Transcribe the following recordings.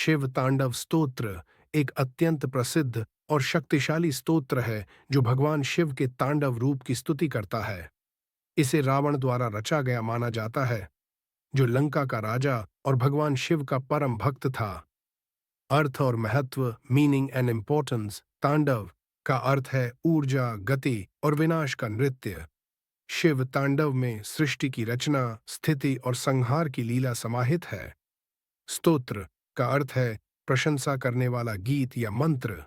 शिव तांडव स्तोत्र एक अत्यंत प्रसिद्ध और शक्तिशाली स्तोत्र है जो भगवान शिव के तांडव रूप की स्तुति करता है। इसे रावण द्वारा रचा गया माना जाता है, जो लंका का राजा और भगवान शिव का परम भक्त था। अर्थ और महत्व, मीनिंग एंड इम्पोर्टेंस। तांडव का अर्थ है ऊर्जा, गति और विनाश का नृत्य। शिव तांडव में सृष्टि की रचना, स्थिति और संहार की लीला समाहित है। स्तोत्र का अर्थ है प्रशंसा करने वाला गीत या मंत्र।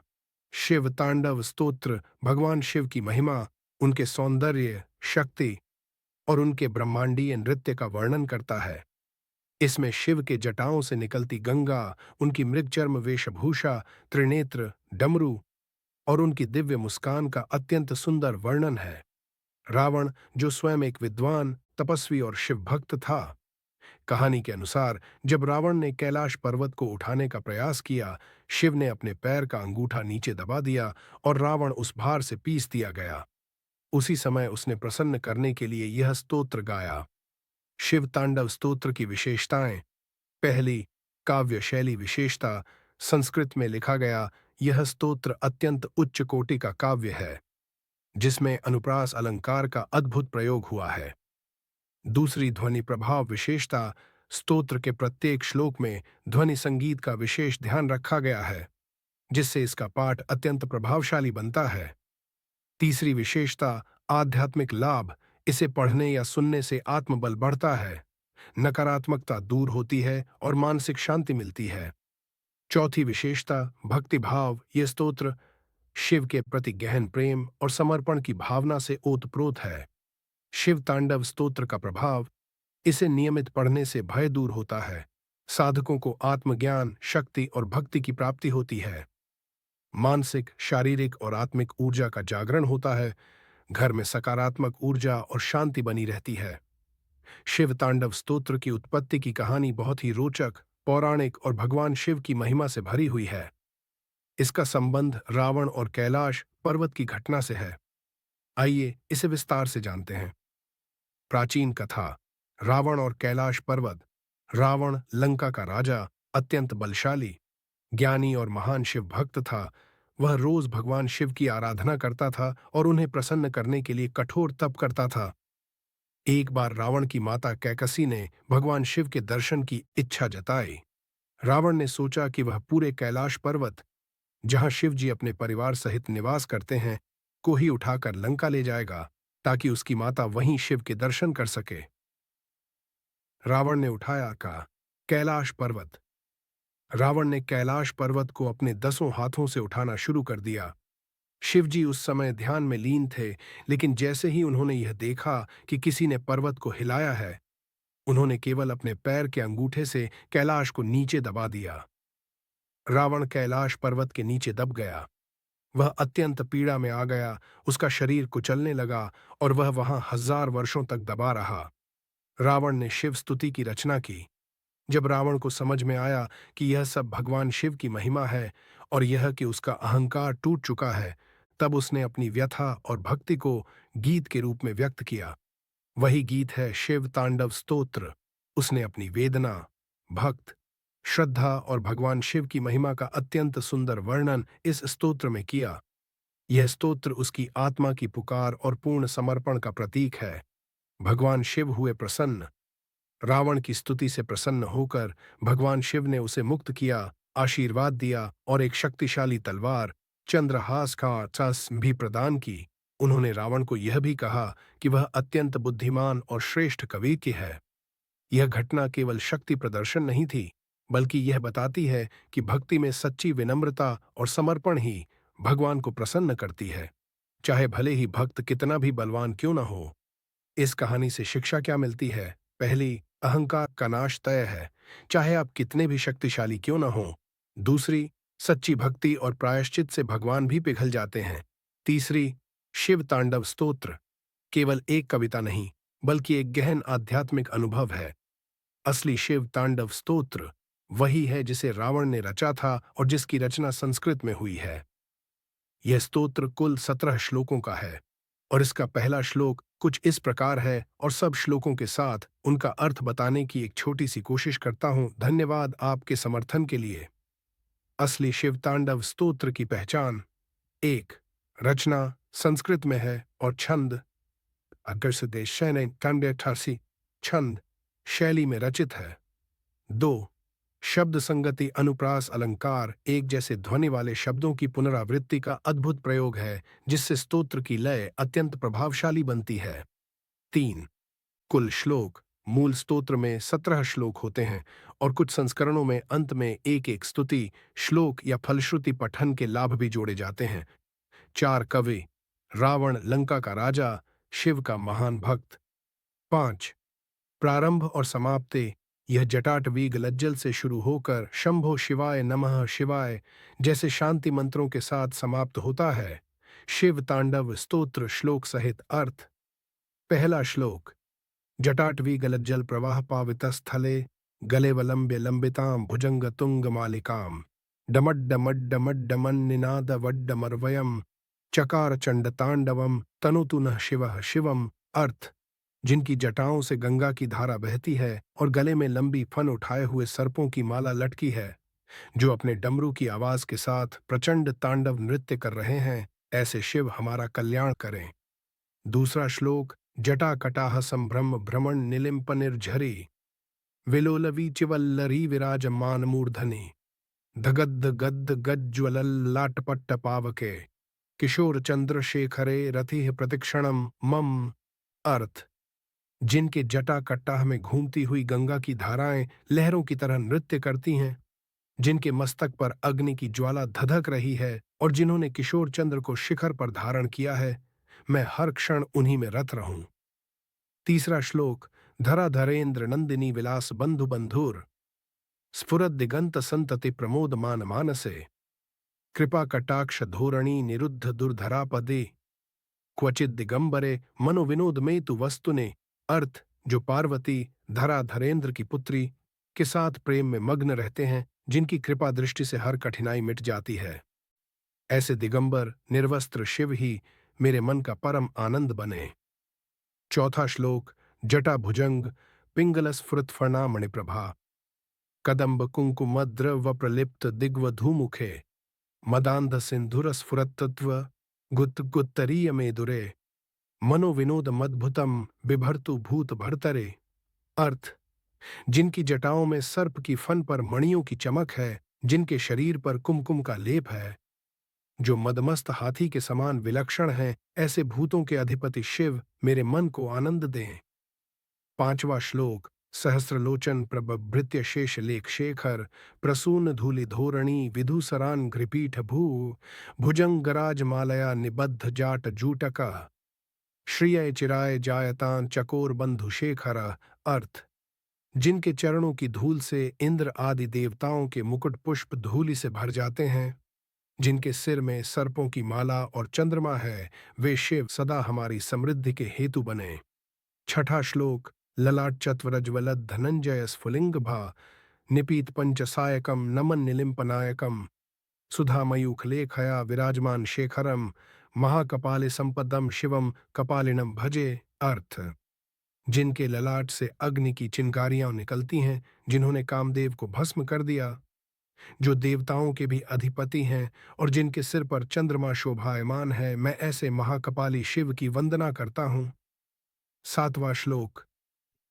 शिव तांडव स्तोत्र भगवान शिव की महिमा, उनके सौंदर्य, शक्ति और उनके ब्रह्मांडीय नृत्य का वर्णन करता है। इसमें शिव के जटाओं से निकलती गंगा, उनकी मृगचर्म वेशभूषा, त्रिनेत्र, डमरू और उनकी दिव्य मुस्कान का अत्यंत सुंदर वर्णन है। रावण, जो स्वयं एक विद्वान, तपस्वी और शिव भक्त था। कहानी के अनुसार जब रावण ने कैलाश पर्वत को उठाने का प्रयास किया, शिव ने अपने पैर का अंगूठा नीचे दबा दिया और रावण उस भार से पीस दिया गया। उसी समय उसने प्रसन्न करने के लिए यह स्तोत्र गाया। शिव तांडव स्तोत्र की विशेषताएं। पहली, काव्य शैली विशेषता। संस्कृत में लिखा गया यह स्तोत्र अत्यंत उच्च कोटि का काव्य है, जिसमें अनुप्रास अलंकार का अद्भुत प्रयोग हुआ है। दूसरी, ध्वनि प्रभाव विशेषता। स्तोत्र के प्रत्येक श्लोक में ध्वनि संगीत का विशेष ध्यान रखा गया है, जिससे इसका पाठ अत्यंत प्रभावशाली बनता है। तीसरी विशेषता, आध्यात्मिक लाभ। इसे पढ़ने या सुनने से आत्मबल बढ़ता है, नकारात्मकता दूर होती है और मानसिक शांति मिलती है। चौथी विशेषता, भक्तिभाव। ये स्तोत्र शिव के प्रति गहन प्रेम और समर्पण की भावना से ओतप्रोत है। शिव तांडव स्तोत्र का प्रभाव। इसे नियमित पढ़ने से भय दूर होता है, साधकों को आत्मज्ञान, शक्ति और भक्ति की प्राप्ति होती है। मानसिक, शारीरिक और आत्मिक ऊर्जा का जागरण होता है। घर में सकारात्मक ऊर्जा और शांति बनी रहती है। शिव तांडव स्तोत्र की उत्पत्ति की कहानी बहुत ही रोचक, पौराणिक और भगवान शिव की महिमा से भरी हुई है। इसका संबंध रावण और कैलाश पर्वत की घटना से है। आइए इसे विस्तार से जानते हैं। प्राचीन कथा। रावण और कैलाश पर्वत। रावण, लंका का राजा, अत्यंत बलशाली, ज्ञानी और महान शिव भक्त था। वह रोज भगवान शिव की आराधना करता था और उन्हें प्रसन्न करने के लिए कठोर तप करता था। एक बार रावण की माता कैकसी ने भगवान शिव के दर्शन की इच्छा जताई। रावण ने सोचा कि वह पूरे कैलाश पर्वत, जहां शिव जी अपने परिवार सहित निवास करते हैं, को ही उठाकर लंका ले जाएगा, ताकि उसकी माता वहीं शिव के दर्शन कर सके। रावण ने उठाया का कैलाश पर्वत। रावण ने कैलाश पर्वत को अपने 10 हाथों से उठाना शुरू कर दिया। शिवजी उस समय ध्यान में लीन थे, लेकिन जैसे ही उन्होंने यह देखा कि किसी ने पर्वत को हिलाया है, उन्होंने केवल अपने पैर के अंगूठे से कैलाश को नीचे दबा दिया। रावण कैलाश पर्वत के नीचे दब गया। वह अत्यंत पीड़ा में आ गया, उसका शरीर कुचलने लगा और वह वहां 1000 वर्षों तक दबा रहा। रावण ने शिव स्तुति की रचना की। जब रावण को समझ में आया कि यह सब भगवान शिव की महिमा है और यह कि उसका अहंकार टूट चुका है, तब उसने अपनी व्यथा और भक्ति को गीत के रूप में व्यक्त किया। वही गीत है शिव तांडव स्तोत्र। उसने अपनी वेदना, भक्त, श्रद्धा और भगवान शिव की महिमा का अत्यंत सुंदर वर्णन इस स्तोत्र में किया। यह स्तोत्र उसकी आत्मा की पुकार और पूर्ण समर्पण का प्रतीक है। भगवान शिव हुए प्रसन्न। रावण की स्तुति से प्रसन्न होकर भगवान शिव ने उसे मुक्त किया, आशीर्वाद दिया और एक शक्तिशाली तलवार, चंद्रहास का चस भी प्रदान की। उन्होंने रावण को यह भी कहा कि वह अत्यंत बुद्धिमान और श्रेष्ठ कवि की है। यह घटना केवल शक्ति प्रदर्शन नहीं थी, बल्कि यह बताती है कि भक्ति में सच्ची विनम्रता और समर्पण ही भगवान को प्रसन्न करती है, चाहे भले ही भक्त कितना भी बलवान क्यों न हो। इस कहानी से शिक्षा क्या मिलती है? पहली, अहंकार का नाश तय है, चाहे आप कितने भी शक्तिशाली क्यों न हो। दूसरी, सच्ची भक्ति और प्रायश्चित से भगवान भी पिघल जाते हैं। तीसरी, शिव तांडव स्तोत्र केवल एक कविता नहीं, बल्कि एक गहन आध्यात्मिक अनुभव है। असली शिव तांडव स्तोत्र वही है जिसे रावण ने रचा था और जिसकी रचना संस्कृत में हुई है। यह स्तोत्र कुल 17 श्लोकों का है और इसका पहला श्लोक कुछ इस प्रकार है और सब श्लोकों के साथ उनका अर्थ बताने की एक छोटी सी कोशिश करता हूं। धन्यवाद आपके समर्थन के लिए। असली शिव तांडव स्तोत्र की पहचान। एक, रचना संस्कृत में है और छंद अग्रसदेश कांड्य ठारसी छंद शैली में रचित है। दो, शब्द संगति अनुप्रास अलंकार एक जैसे ध्वनि वाले शब्दों की पुनरावृत्ति का अद्भुत प्रयोग है जिससे स्तोत्र की लय अत्यंत प्रभावशाली बनती है। तीन, कुल श्लोक मूल स्तोत्र में 17 श्लोक होते हैं और कुछ संस्करणों में अंत में एक एक स्तुति श्लोक या फलश्रुति पठन के लाभ भी जोड़े जाते हैं। चार, कवि रावण लंका का राजा, शिव का महान भक्त। पांच, प्रारंभ और समाप्ति यह जटाटवी गलज्जल से शुरू होकर शंभो शिवाय नमः शिवाय जैसे शांति मंत्रों के साथ समाप्त होता है। शिव तांडव स्तोत्र श्लोक सहित अर्थ। पहला श्लोक, जटाटवी गलज्जल प्रवाह पावितस्थले गलेवलंब्य लंबितां भुजंग तुंग मालिकाम डमड्डमड्डमड्डमन निनाद वड्डमर्वयम चकार चंड तांडवम तनुतु नः शिवः शिवम। अर्थ, जिनकी जटाओं से गंगा की धारा बहती है और गले में लंबी फन उठाए हुए सर्पों की माला लटकी है, जो अपने डमरू की आवाज के साथ प्रचंड तांडव नृत्य कर रहे हैं, ऐसे शिव हमारा कल्याण करें। दूसरा श्लोक, जटा कटाह संभ्रम भ्रमण निलिम्प निर्झरी विलोलवी चिवल्लरी विराजमान मूर्धनि धगद्द गद्द गज्ज्वलल्लाटपट्ट पावके किशोर चंद्रशेखरे रति प्रतिक्षणम मम। अर्थ, जिनके जटा कट्टाह में घूमती हुई गंगा की धाराएं लहरों की तरह नृत्य करती हैं, जिनके मस्तक पर अग्नि की ज्वाला धधक रही है और जिन्होंने किशोर चंद्र को शिखर पर धारण किया है, मैं हर क्षण उन्हीं में रत रहूं। तीसरा श्लोक, धराधरेन्द्र नंदिनी विलास बंधु बंधुर स्फुरद दिगंत संतति प्रमोद मान मानसे कृपा कटाक्ष धोरणी निरुद्ध दुर्धरापदे क्वचित दिगंबरे मनोविनोद में तु वस्तुने। अर्थ, जो पार्वती धरा धरेंद्र की पुत्री के साथ प्रेम में मग्न रहते हैं, जिनकी कृपा दृष्टि से हर कठिनाई मिट जाती है, ऐसे दिगंबर निर्वस्त्र शिव ही मेरे मन का परम आनंद बने। चौथा श्लोक, जटा भुजंग पिंगल स्फुरत्फणा मणिप्रभा कदम्ब कुंकुमद्र व प्रलिप्त दिग्वधूमुखे मदांध सिंधुर स्फुरत्तत्व गुत गुत्तरीय में दुरे मनोविनोद मद्भुतम बिभर्तु भूत भर्तरे। अर्थ, जिनकी जटाओं में सर्प की फन पर मणियों की चमक है, जिनके शरीर पर कुमकुम का लेप है, जो मदमस्त हाथी के समान विलक्षण हैं, ऐसे भूतों के अधिपति शिव मेरे मन को आनंद दें। पांचवा श्लोक, सहस्रलोचन प्रभृत्य शेष लेख शेखर प्रसून धूलि धोरणी विधुसरान घृपीठ भू भुजंग गराज मालया निबद्ध जाट जूटका श्रिय चिराय जायतान चकोर बंधु शेखर। अर्थ, जिनके चरणों की धूल से इंद्र आदि देवताओं के मुकुट पुष्प धूलि से भर जाते हैं, जिनके सिर में सर्पों की माला और चंद्रमा है, वे शिव सदा हमारी समृद्धि के हेतु बने। छठा श्लोक, ललाट चत्वरज्वलद धनंजय स्फुलिंग भा निपीत पंचसायकम नमन निलिम्पनायकम सुधामयूखलेखया विराजमान शेखरम महाकपाले संपदम शिवम कपालिनम भजे। अर्थ, जिनके ललाट से अग्नि की चिंगारियां निकलती हैं, जिन्होंने कामदेव को भस्म कर दिया, जो देवताओं के भी अधिपति हैं और जिनके सिर पर चंद्रमा शोभायमान है, मैं ऐसे महाकपाली शिव की वंदना करता हूं। सातवां श्लोक,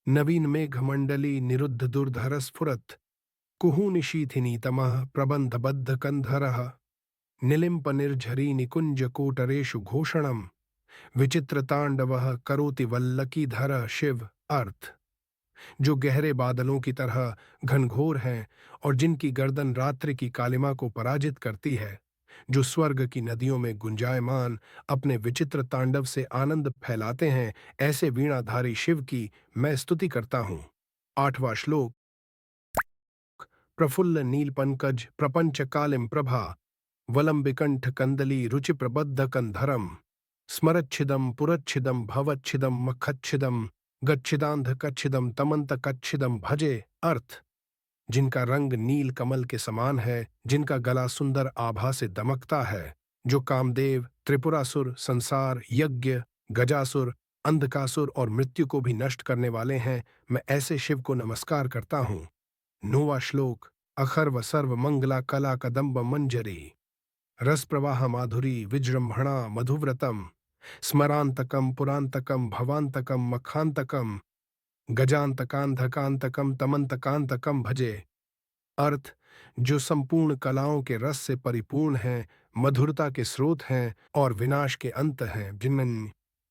नवीन मेघमंडली निरुद्ध दुर्धर स्फुरत कुहूनिशीथिनी तमः प्रबंधबद्ध कंधरः निलिम्प निर्झरी निकुंज कोटरेषु घोषणम विचित्रतांडवः करोति वल्लकीधर शिव। अर्थ, जो गहरे बादलों की तरह घनघोर हैं और जिनकी गर्दन रात्रि की कालिमा को पराजित करती है, जो स्वर्ग की नदियों में गुंजायमान अपने विचित्र तांडव से आनंद फैलाते हैं, ऐसे वीणाधारी शिव की मैं स्तुति करता हूं। आठवां श्लोक, प्रफुल्ल नीलपंकज प्रपंच कालिम प्रभा वलंबिकंठ कंदली रुचि प्रबद्ध कंधरम स्मरच्छिदम पुरच्छिदम भवच्छिदम मखच्छिदम गच्छिदांध कच्छिदम तमंत कच्छिदम भजे। अर्थ, जिनका रंग नील कमल के समान है, जिनका गला सुंदर आभा से दमकता है, जो कामदेव त्रिपुरासुर संसार यज्ञ गजासुर अंधकासुर और मृत्यु को भी नष्ट करने वाले हैं, मैं ऐसे शिव को नमस्कार करता हूं। नौवां श्लोक, अखर्व सर्व मंगला कला कदम्ब मंजरी रस प्रवाह माधुरी विजृंभणा मधुव्रतम स्मरांतकम पुरांतकम भवांतकम मखांतकम गजांतकांधकांतकम तमंतकांतकम भजे। अर्थ, जो संपूर्ण कलाओं के रस से परिपूर्ण हैं, मधुरता के स्रोत हैं और विनाश के अंत हैं, जिनमें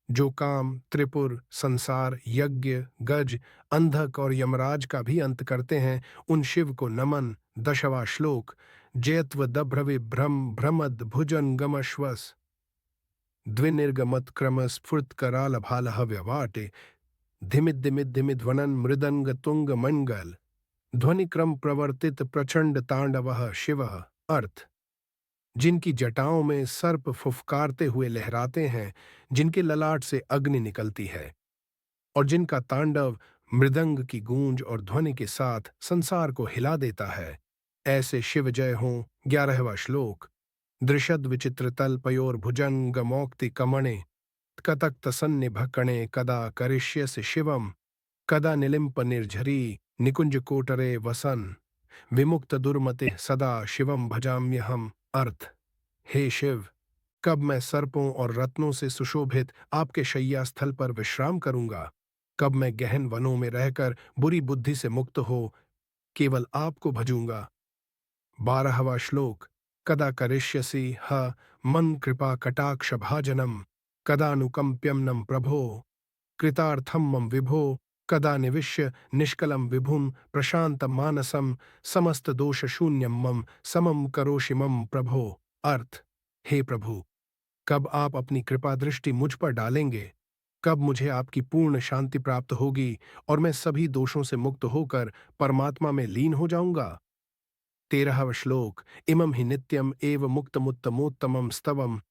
जो काम, त्रिपुर, संसार, यज्ञ, गज, अंधक और यमराज का भी अंत करते हैं, उन शिव को नमन। 10वां श्लोक। जयत्व दभ्रविभ्रम भ्रमद भुजन गमश्वस द्विनिर्गमत क्रम स्फुर्त कराल भालह व्यवाटे धिमिद्धिमिद्धिमिध्वनन मृदंग तुंग मंगल ध्वनि क्रम प्रवर्तित प्रचंड तांडवः शिवः। अर्थ, जिनकी जटाओं में सर्प फुफकारते हुए लहराते हैं, जिनके ललाट से अग्नि निकलती है और जिनका तांडव मृदंग की गूंज और ध्वनि के साथ संसार को हिला देता है, ऐसे शिव जय हों। 11वां श्लोक। दृशद विचित्र तल पयोर भुजंग मौक्ति कमणे कतक तसन्नि भकणे कदा करिष्यसि शिवम कदा निलिम्प निर्झरी निकुंज कोटरे वसन विमुक्त दुर्मते सदा शिवम भजाम्यहम। अर्थ, हे शिव, कब मैं सर्पों और रत्नों से सुशोभित आपके शय्या स्थल पर विश्राम करूंगा? कब मैं गहन वनों में रहकर बुरी बुद्धि से मुक्त हो केवल आपको भजूंगा? 12वां श्लोक। कदा करिष्यसि ह मन कृपा कटाक्ष भाजनम कदानुकंप्यम नम प्रभो कृतार्थम मम विभो कदा निविश्य निष्कलम विभुम प्रशांत मानसम समस्त दोष शून्यम मम समम करोषि मम प्रभो। अर्थ, हे प्रभु, कब आप अपनी कृपा दृष्टि मुझ पर डालेंगे? कब मुझे आपकी पूर्ण शांति प्राप्त होगी और मैं सभी दोषों से मुक्त होकर परमात्मा में लीन हो जाऊंगा? 13वां श्लोक। इमं हि नित्यम एव मुक्तमुत्तमोत्तमं स्तवम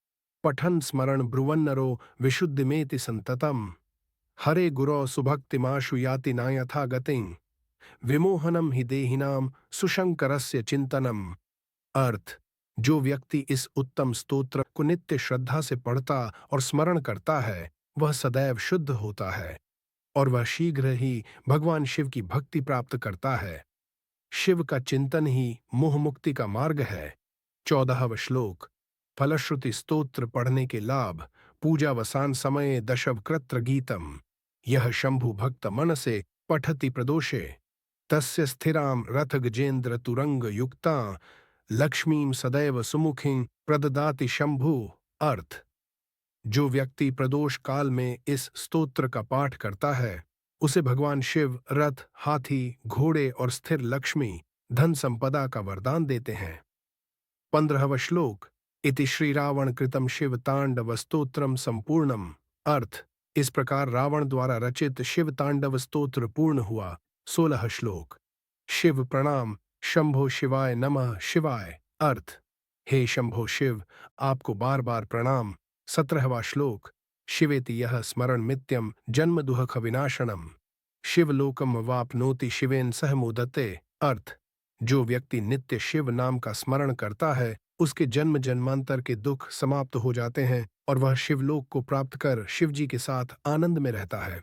पठन स्मरण ब्रुवन्नरो विशुद्धिमेति संततम हरे गुरो सुभक्तिमाशु याति नायथा गतिं विमोहनम हि देहिनाम सुशंकरस्य चिंतनम। अर्थ, जो व्यक्ति इस उत्तम स्तोत्र को नित्य श्रद्धा से पढ़ता और स्मरण करता है, वह सदैव शुद्ध होता है और वह शीघ्र ही भगवान शिव की भक्ति प्राप्त करता है। शिव का चिंतन ही मोह मुक्ति का मार्ग है। 14वां श्लोक। फलश्रुति स्तोत्र पढ़ने के लाभ। पूजा वसान समय दशव कृत्र गीतम यह शंभु भक्त मन से पठति प्रदोषे तस्य स्थिराम रथ गजेंद्र तुरंग युक्ता लक्ष्मीं सदैव सुमुखीं प्रददाति शंभु। अर्थ, जो व्यक्ति प्रदोष काल में इस स्तोत्र का पाठ करता है, उसे भगवान शिव रथ, हाथी, घोड़े और स्थिर लक्ष्मी, धन संपदा का वरदान देते हैं। 15वां श्लोक। इति श्री रावण कृतम शिव तांडव स्तोत्रम संपूर्णम। अर्थ, इस प्रकार रावण द्वारा रचित शिव तांडव स्तोत्र पूर्ण हुआ। 16 श्लोक। शिव प्रणाम शंभो शिवाय नमः शिवाय। अर्थ, हे शंभो शिव, आपको बार बार प्रणाम। 17वां श्लोक। शिवेति यह स्मरण मित्यम जन्म दुहख विनाशनम शिवलोकम वापनोति शिवेन सह मोदते। अर्थ, जो व्यक्ति नित्य शिव नाम का स्मरण करता है, उसके जन्म जन्मांतर के दुख समाप्त हो जाते हैं और वह शिवलोक को प्राप्त कर शिवजी के साथ आनंद में रहता है।